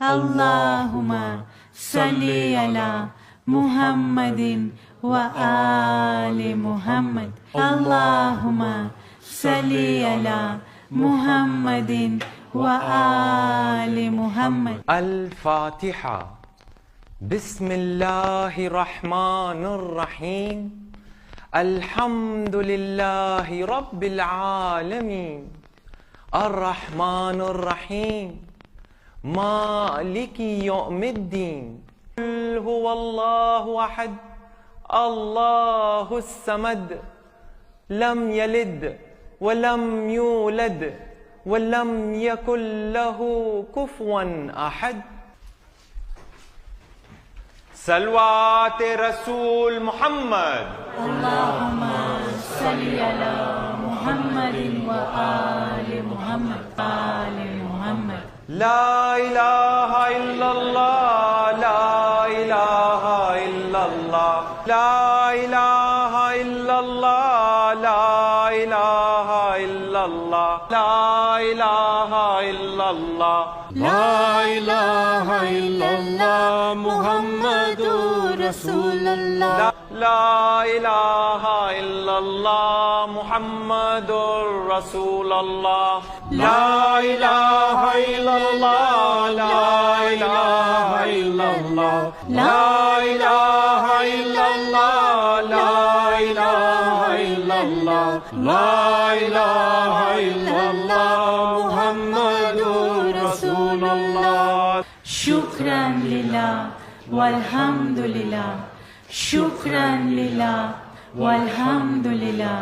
Allahumma salli ala Muhammadin wa ali Muhammad. Allahumma salli ala Muhammadin wa ali Muhammad. الفاتحة. بسم الله الرحمن الرحيم. الحمد لله رب العالمين الرحمن الرحيم مالك يوم الدين. قل هو الله أحد الله الصمد لم يلد ولم يولد ولم يكن له كفوا أحد. صلوات رسول محمد. اللهم صل على محمد وآل محمد. آل محمد. لا إله إلا الله لا إله إلا الله لا إله إلا الله لا إله إلا الله لا إله إلا الله لا إله إلا الله محمد رسول الله. لا إله إلا الله محمد رسول الله. لا إله إلا الله لا إله إلا الله لا إله إلا الله لا إله إلا الله لا إله إلا الله محمد رسول الله. شكرا لله والحمد لله. شكرا لله والحمد لله.